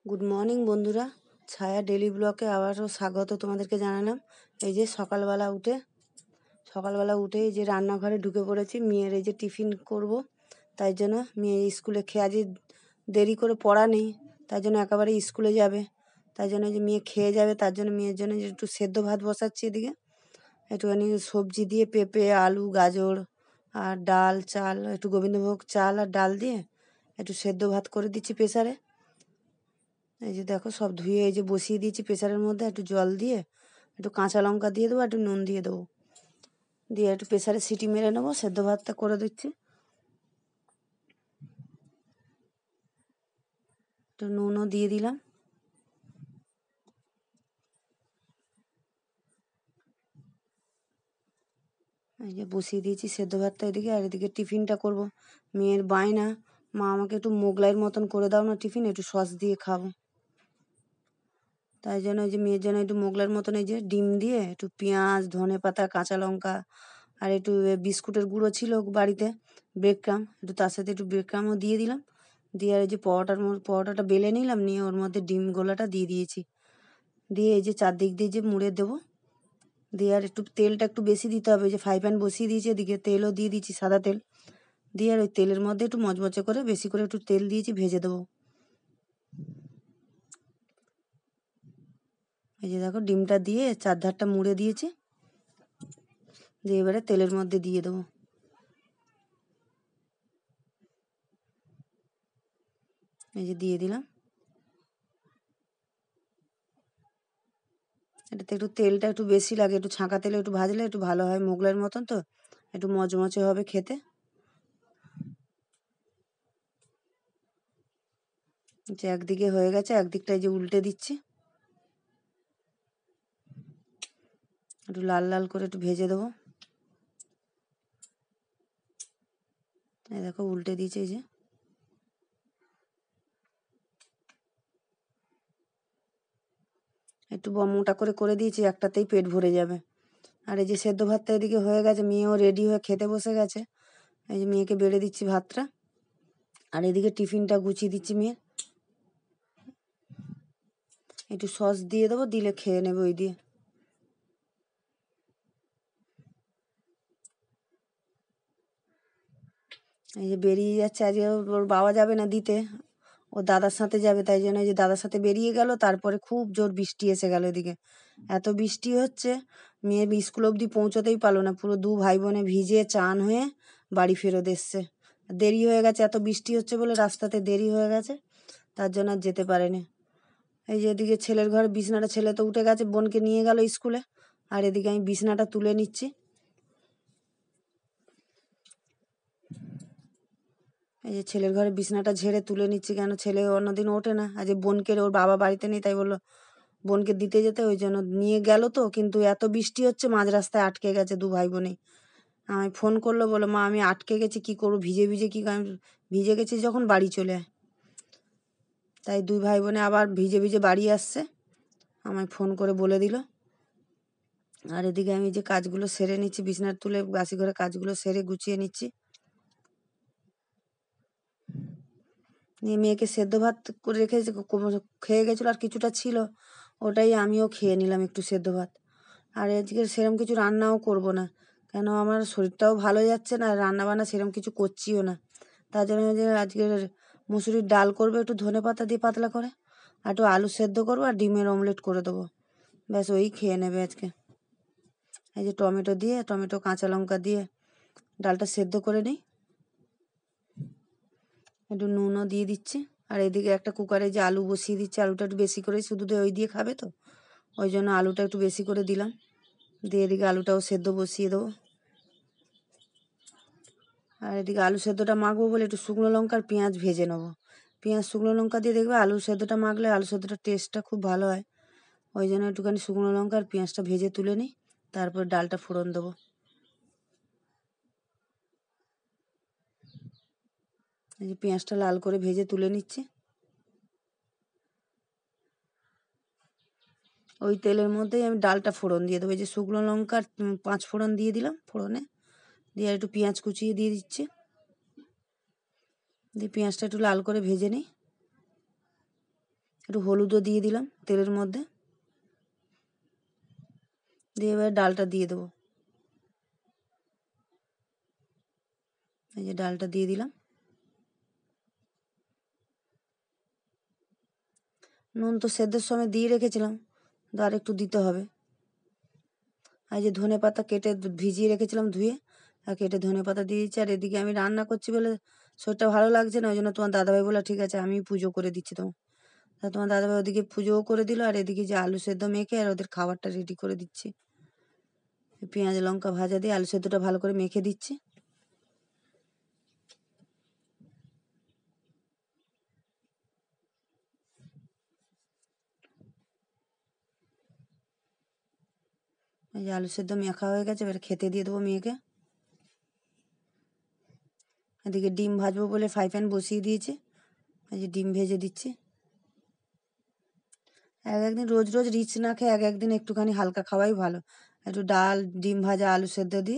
Good morning বন্ধুরা, ছায়া daily ব্লকে আবারও স্বাগত তোমাদেরকে জানালাম। এই যে সকালবেলা উঠে এই যে রান্নাঘরে ঢুকে পড়েছি। মেয়ের এই যে টিফিন করব, তাই জন্য মেয়ে স্কুলে খেয়ে আজ দেরি করে পড়া নেই, তাই জন্য একেবারে স্কুলে যাবে। তাই জন্য যে মেয়ে খেয়ে যাবে, তার জন্য মেয়ের জন্য যে একটু সেদ্ধ ভাত বসাচ্ছি। এদিকে একটুখানি সবজি দিয়ে পেঁপে, আলু, গাজর আর ডাল, চাল, একটু গোবিন্দভোগ চাল আর ডাল দিয়ে একটু সেদ্ধ ভাত করে দিচ্ছি প্রেসারে। এই যে দেখো সব ধুয়ে এই যে বসিয়ে দিয়েছি প্রেসারের মধ্যে। একটু জল দিয়ে একটু কাঁচা লঙ্কা দিয়ে দেবো, একটু নুন দিয়ে দেবো, দিয়ে একটু প্রেসারে সিটি মেরে নেবো। সেদ্ধ ভাতটা করে দিচ্ছি। একটু নুনও দিয়ে দিলাম। এই যে বসিয়ে দিয়েছি সেদ্ধ ভাতটা এদিকে। আর এদিকে টিফিনটা করব। মেয়ের বায়না, মা আমাকে একটু মোগলাইয়ের মতন করে দাও না টিফিন, একটু সস দিয়ে খাবো। তাই জন্য ওই যে মেয়ের জন্য একটু মোগলাইয়ের মতন এই যে ডিম দিয়ে একটু পেঁয়াজ, ধনেপাতা, কাঁচা লঙ্কা আর একটু বিস্কুটের গুঁড়ো ছিল বাড়িতে, ব্রেড ক্রাম্ব, একটু তার সাথে একটু ব্রেড ক্রাম্বও দিয়ে দিলাম। দিয়ে আর এই যে পরোটাটা বেলে নিলাম, নিয়ে ওর মধ্যে ডিম গোলাটা দিয়ে দিয়েছি। দিয়ে এই যে চারদিক দিয়ে যে মুড়ে দেবো। দিয়ে আর একটু তেলটা একটু বেশি দিতে হবে। যে ফ্রাই প্যান বসিয়ে দিয়েছি, এদিকে তেলও দিয়ে দিয়েছি, সাদা তেল। দিয়ে আর ওই তেলের মধ্যে একটু মচমচে করে বেশি করে একটু তেল দিয়েছি, ভেজে দেবো। এই যে দেখো ডিমটা দিয়ে চারধারটা মুড়ে দিয়েছি, দিয়ে এবারে তেলের মধ্যে দিয়ে দেবো। এই যে দিয়ে দিলাম। এটাতে একটু তেলটা একটু বেশি লাগে, একটু ছাঁকা তেলে একটু ভাজলে একটু ভালো হয়, মোগলাইয়ের মতন তো একটু মচমচে হবে খেতে। যে একদিকে হয়ে গেছে, একদিকটা এই যে উল্টে দিচ্ছি, একটু লাল লাল করে একটু ভেজে দেবো। এই দেখো উল্টে দিয়েছে। এই যে একটু মোটা করে করে দিয়েছি, একটাতেই পেট ভরে যাবে। আর এই যে সেদ্ধ ভাতটা এদিকে হয়ে গেছে, মেয়েও রেডি হয়ে খেতে বসে গেছে। এই যে মেয়েকে বেড়ে দিচ্ছি ভাতটা, আর এদিকে টিফিনটা গুছিয়ে দিচ্ছি মেয়ে। একটু সস দিয়ে দেবো, দিলে খেয়ে নেবে ওই দিয়ে। এই যে বেরিয়ে যাচ্ছে, আজকে ওর বাবা যাবে না দিতে, ও দাদার সাথে যাবে। তাই জন্য এই যে দাদার সাথে বেরিয়ে গেল, তারপরে খুব জোর বৃষ্টি এসে গেল। এদিকে এত বৃষ্টি হচ্ছে, মেয়ে স্কুল অবধি পৌঁছতেই পারলো না। পুরো দু ভাই বোনে ভিজে চান হয়ে বাড়ি ফেরত এসছে। দেরি হয়ে গেছে, এত বৃষ্টি হচ্ছে বলে রাস্তাতে দেরি হয়ে গেছে, তার জন্য আর যেতে পারেনি। এই যে এদিকে ছেলের ঘরে বিছনাটা, ছেলে তো উঠে গেছে, বোনকে নিয়ে গেল স্কুলে। আর এদিকে আমি বিছনাটা তুলে নিচ্ছি। এই যে ছেলের ঘরে বিছনাটা ঝেড়ে তুলে নিচ্ছি, কেন ছেলে অন্যদিন ওঠে না। আজ বোনকে, ওর বাবা বাড়িতে নেই, তাই বললো বোনকে দিতে যেতে, ওই জন্য নিয়ে গেল। তো কিন্তু এত বৃষ্টি হচ্ছে, মাঝ রাস্তায় আটকে গেছে দু ভাই বোনে। আমায় ফোন করলো, বলো মা আমি আটকে গেছি, কি করবো, ভিজে ভিজে কি আমি ভিজে গেছি, যখন বাড়ি চলে আয়। তাই দুই ভাই বোনে আবার ভিজে ভিজে বাড়ি আসছে, আমায় ফোন করে বলে দিল। আর এদিকে আমি যে কাজগুলো সেরে নিচ্ছি, বিছনার তুলে বাসি ঘরে কাজগুলো সেরে গুছিয়ে নিচ্ছি। নিয়ে মেয়েকে সেদ্ধ ভাত করে রেখেছি, খেয়ে গেছিলো, আর কিছুটা ছিল, ওটাই আমিও খেয়ে নিলাম একটু সেদ্ধ ভাত। আর আজকে সেরকম কিছু রান্নাও করব না, কেন আমার শরীরটাও ভালো যাচ্ছে না, রান্না বান্না সেরকম কিছু করছিও না। তার জন্য যে আজকে মুসুরির ডাল করবো একটু ধনেপাতা দিয়ে পাতলা করে, আর একটু আলু সেদ্ধ করবো, আর ডিমের অমলেট করে দেবো। ব্যাস ওই খেয়ে নেবে আজকে। এই যে টমেটো কাঁচা লঙ্কা দিয়ে ডালটা সেদ্ধ করে নিই, একটু নুনও দিয়ে দিচ্ছি। আর এদিকে একটা কুকারে যে আলু বসিয়ে দিচ্ছি, আলুটা একটু বেশি করে, শুধু ওই দিয়ে খাবে তো, ওই জন্য আলুটা একটু বেশি করে দিলাম। দিয়ে এদিকে আলুটাও সেদ্ধ বসিয়ে দেবো। আর এদিকে আলু সেদ্ধটা মাখবো বলে একটু শুকনো লঙ্কা আর পেঁয়াজ ভেজে নেবো। পেঁয়াজ শুকনো লঙ্কা দিয়ে দেখবে আলু সেদ্ধটা মাখলে আলু সেদ্ধটার টেস্টটা খুব ভালো হয়। ওই জন্য একটুখানি শুকনো লঙ্কা আর পেঁয়াজটা ভেজে তুলে নিই, তারপর ডালটা ফোড়ন দেবো। এই যে পেঁয়াজটা লাল করে ভেজে তুলে নিচ্ছি। ওই তেলের মধ্যেই আমি ডালটা ফোড়ন দিয়ে দেবো। এই যে শুকনো লঙ্কার 5 ফোড়ন দিয়ে দিলাম ফোড়নে, দিয়ে একটু পেঁয়াজ কুচিয়ে দিয়ে দিচ্ছি। দিয়ে পেঁয়াজটা একটু লাল করে ভেজে নিই। একটু হলুদও দিয়ে দিলাম তেলের মধ্যে, দিয়ে এবার ডালটা দিয়ে দেবো। এই যে ডালটা দিয়ে দিলাম। নুন তো সেদ্ধর সময় দিয়ে রেখেছিলাম, তো আর একটু দিতে হবে। আর যে ধনে পাতা কেটে ভিজিয়ে রেখেছিলাম ধুয়ে, আর কেটে ধনে পাতা দিয়ে দিচ্ছি। আর এদিকে আমি রান্না করছি বলে শরীরটা ভালো লাগছে না, ওই জন্য তোমার দাদাভাই বলে ঠিক আছে আমি পুজো করে দিচ্ছি তোমার। তা তোমার দাদাভাই ওদিকে পুজোও করে দিল, আর এদিকে যে আলু সেদ্ধ মেখে আর ওদের খাবারটা রেডি করে দিচ্ছি। পেঁয়াজ লঙ্কা ভাজা দিয়ে আলু সেদ্ধটা ভালো করে মেখে দিচ্ছি। এই যে আলু সেদ্ধ মেখা হয়ে গেছে, এবার খেতে দিয়ে দেবো মেয়েকে। এদিকে ডিম ভাজবো বলে ফ্রাই প্যান বসিয়ে দিয়েছি, এই যে ডিম ভেজে দিচ্ছি। একদিন রোজ রোজ রিচ না খেয়ে একদিন একটুখানি হালকা খাওয়াই ভালো। একটু ডাল ডিম ভাজা আলু সেদ্ধ দিয়ে